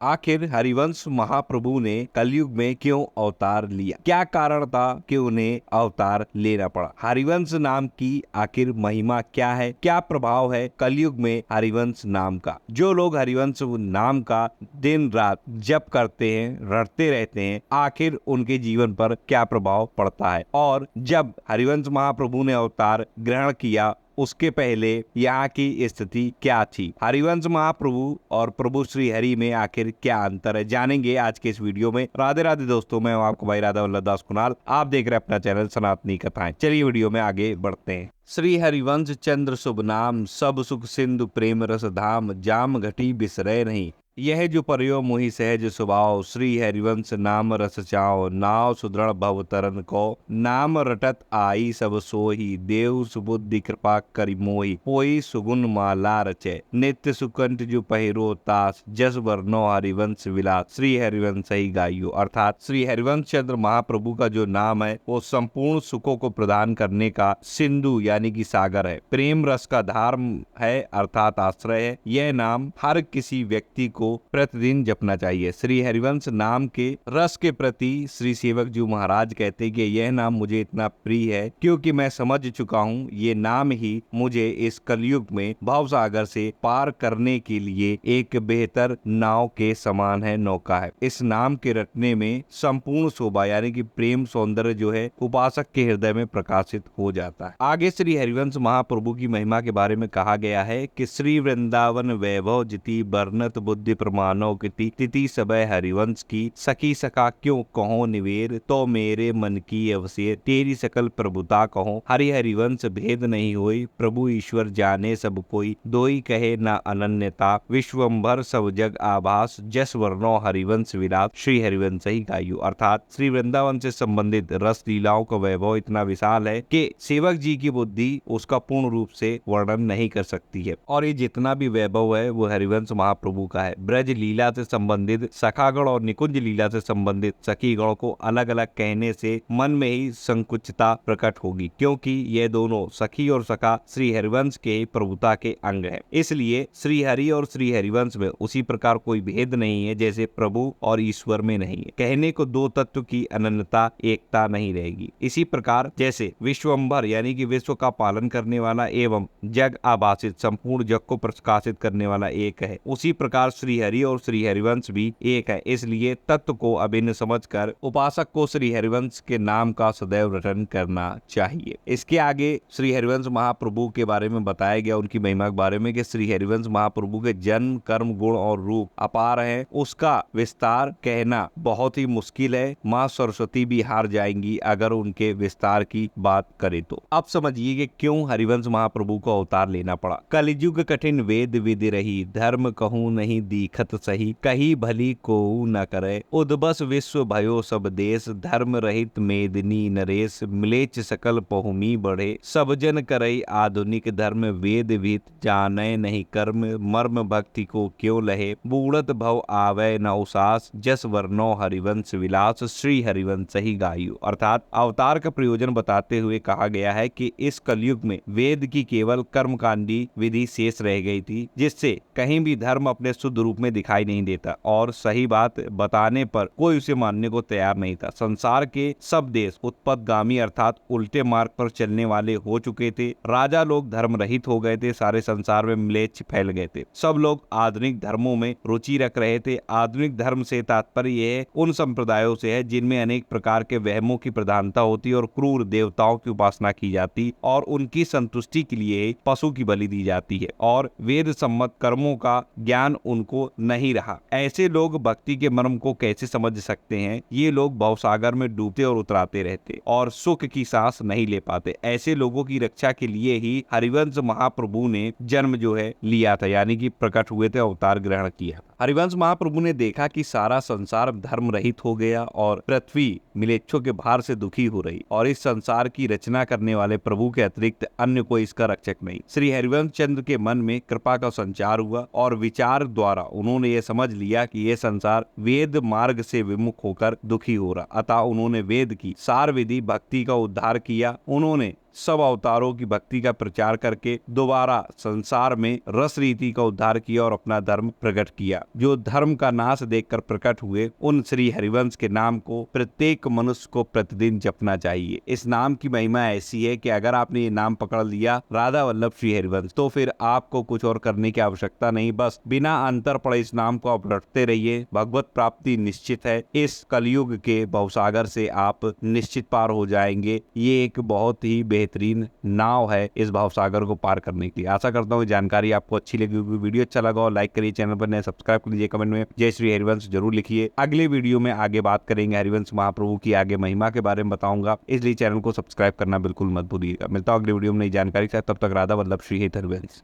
आखिर हरिवंश महाप्रभु ने कलयुग में क्यों अवतार लिया? क्या कारण था कि उन्हें अवतार लेना पड़ा? हरिवंश नाम की आखिर महिमा क्या है? क्या प्रभाव है कलयुग में हरिवंश नाम का? जो लोग हरिवंश नाम का दिन रात जप करते हैं, रटते रहते हैं, आखिर उनके जीवन पर क्या प्रभाव पड़ता है? और जब हरिवंश महाप्रभु ने अवतार ग्रहण किया, उसके पहले यहाँ की स्थिति क्या थी? हरिवंश महाप्रभु और प्रभु श्री हरि में आखिर क्या अंतर है, जानेंगे आज के इस वीडियो में। राधे राधे दोस्तों, मैं हूं आपको भाई राधा वल्लभ दास कुणाल। आप देख रहे हैं अपना चैनल सनातनी कथाएं। चलिए वीडियो में आगे बढ़ते हैं। श्री हरिवंश चंद्र शुभ नाम, सब सुख सिंधु प्रेम रस धाम, जाम घटी बिसरे नहीं। यह जो पर्यो मोहि सहज स्वभाव, श्री हरिवंश नाम रस चाओ, नाव सुदृढ़ भव तरन को, नाम रटत आई सब सोही, देव सुबुद्धि कृपा करि मोहि, पोई सुगुन माला रचे, नित्य सुकंठ जो पहिरो तास, जस वर्णो हरिवंश विलास, श्री हरिवंश ही गाइयो। अर्थात श्री हरिवंश चंद्र महाप्रभु का जो नाम है वो संपूर्ण सुखों को प्रदान करने का सिंधु यानी कि सागर है, प्रेम रस का धार है अर्थात आश्रय है। यह नाम हर किसी व्यक्ति को प्रतिदिन जपना चाहिए। श्री हरिवंश नाम के रस के प्रति श्री सेवक जी महाराज कहते कि यह नाम मुझे इतना प्रिय है क्योंकि मैं समझ चुका हूँ ये नाम ही मुझे इस कलयुग में भव सागर से पार करने के लिए एक बेहतर नाव के समान है, नौका है। इस नाम के रटने में संपूर्ण शोभा यानी कि प्रेम सौंदर्य जो है उपासक के हृदय में प्रकाशित हो जाता है। आगे श्री हरिवंश महाप्रभु की महिमा के बारे में कहा गया है कि श्री वृंदावन वैभव जिति बरनत बुद्धि प्रमाणो किति, तिथि सबय हरिवंश की, सखी सखा क्यों कहो निवेर, तो मेरे मन की अवसेर, तेरी सकल प्रभुता कहो, हरि हरिवंश भेद नहीं होई, प्रभु ईश्वर जाने सब कोई, दोई कहे न अनन्यता, विश्वम्भर सब जग आभास, जस वर्णो हरिवंश विलास, श्री हरिवंश ही गाइयो। अर्थात श्री वृंदावन से संबंधित रस लीलाओं का वैभव इतना विशाल है कि सेवक जी की बुद्धि उसका पूर्ण रूप से वर्णन नहीं कर सकती है, और ये जितना भी वैभव है वो हरिवंश महाप्रभु का है। ब्रज लीला से संबंधित सखागण और निकुंज लीला से संबंधित सखीगण को अलग अलग कहने से मन में ही संकुचितता प्रकट होगी, क्योंकि ये दोनों सखी और सखा श्री हरिवंश के प्रभुता के अंग है। इसलिए श्री हरि और श्री हरिवंश में उसी प्रकार कोई भेद नहीं है जैसे प्रभु और ईश्वर में नहीं है। कहने को दो तत्व की अनन्यता एकता नहीं रहेगी। इसी प्रकार जैसे विश्वम्भर यानी कि विश्व का पालन करने वाला एवं जग आभासित संपूर्ण जग को प्रकाशित करने वाला एक है, उसी प्रकार श्री हरि और श्री हरिवंश भी एक है। इसलिए तत्व को अभिन्न समझकर उपासक को श्री हरिवंश के नाम का सदैव रटन करना चाहिए। इसके आगे श्री हरिवंश महाप्रभु के बारे में बताया गया, उनकी महिमा के बारे में कि श्री हरिवंश महाप्रभु के जन्म कर्म गुण और रूप अपार है, उसका विस्तार कहना बहुत ही मुश्किल है। माँ सरस्वती भी हार जाएंगी अगर उनके विस्तार की बात करें तो। अब समझिए कि क्यों हरिवंश महाप्रभु को अवतार लेना पड़ा। कलिजुग कठिन वेद विधि रही, धर्म कहूँ नहीं दीखत सही, कही भली को न करे, उद्बस विश्व भयो सब देश, धर्म रहित मेदिनी नरेश, मिलेच सकल पहुमी बढ़े, सब जन करई आधुनिक धर्म, वेद विहित जाने नहीं कर्म, मर्म भक्ति को क्यों लहे, बूढ़त भव आवे न उसास, जस वर्णो हरिवंश विलास, श्री हरिवंश ही गायु। अर्थात अवतार का प्रयोजन बताते हुए कहा गया है कि इस कलयुग में वेद की केवल कर्मकांडी विधि शेष रह गई थी, जिससे कहीं भी धर्म अपने शुद्ध रूप में दिखाई नहीं देता और सही बात बताने पर कोई उसे मानने को तैयार नहीं था। संसार के सब देश उत्पत्तिगामी अर्थात उल्टे मार्ग पर चलने वाले हो चुके थे। राजा लोग धर्म रहित हो गए थे, सारे संसार में म्लेच्छ फैल गए थे। सब लोग आधुनिक धर्मों में रुचि रख रहे थे। आधुनिक धर्म से तात्पर्य यह उन संप्रदायों से है जिनमें अनेक प्रकार के वहमों की प्रधानता होती और क्रूर देवताओं की उपासना की जाती और उनकी संतुष्टि के लिए पशु की बलि दी जाती है और वेद सम्मत कर्मों का ज्ञान उनको नहीं रहा। ऐसे लोग भक्ति के मर्म को कैसे समझ सकते हैं? ये लोग भवसागर में डूबते और उतराते रहते और सुख की सांस नहीं ले पाते। ऐसे लोगों की रक्षा के लिए ही हरिवंश महाप्रभु ने जन्म जो है लिया था, यानी कि प्रकट हुए थे, अवतार ग्रहण किया। हरिवंश महाप्रभु ने देखा कि सारा संसार धर्म रहित हो गया और पृथ्वी मिलेच्छों के भार से दुखी हो रही और इस संसार की रचना करने वाले प्रभु के अतिरिक्त अन्य कोई इसका रक्षक नहीं। श्री हरिवंश चंद्र के मन में कृपा का संचार हुआ और विचार द्वारा उन्होंने ये समझ लिया कि यह संसार वेद मार्ग से विमुख होकर दुखी हो रहा, अतः उन्होंने वेद की सार विधि भक्ति का उद्धार किया। उन्होंने सब अवतारों की भक्ति का प्रचार करके दोबारा संसार में रस रीति का उद्धार किया और अपना धर्म प्रकट किया। जो धर्म का नाश देखकर प्रकट हुए, उन श्री हरिवंश के नाम को प्रत्येक मनुष्य को प्रतिदिन जपना चाहिए। इस नाम की महिमा ऐसी है कि अगर आपने ये नाम पकड़ लिया, राधा वल्लभ श्री हरिवंश, तो फिर आपको कुछ और करने की आवश्यकता नहीं। बस बिना अंतर पड़े इस नाम को आप रटते रहिए, भगवत प्राप्ति निश्चित है। इस कलयुग के भवसागर से आप निश्चित पार हो जाएंगे। ये एक बहुत ही बेहतरीन नाव है इस भवसागर को पार करने के लिए। आशा करता हूँ जानकारी आपको अच्छी लगी होगी। वीडियो अच्छा लगा हो लाइक करिए, चैनल पर नए सब्सक्राइब कर लीजिए, कमेंट में जय श्री हरिवंश जरूर लिखिए। अगले वीडियो में आगे बात करेंगे हरिवंश महाप्रभु की आगे महिमा के बारे में बताऊंगा, इसलिए चैनल को सब्सक्राइब करना बिल्कुल मत भूलिएगा। मिलता हूँ अगले वीडियो में नई जानकारी के साथ, तब तक राधा वल्लभ श्री हरिवंश।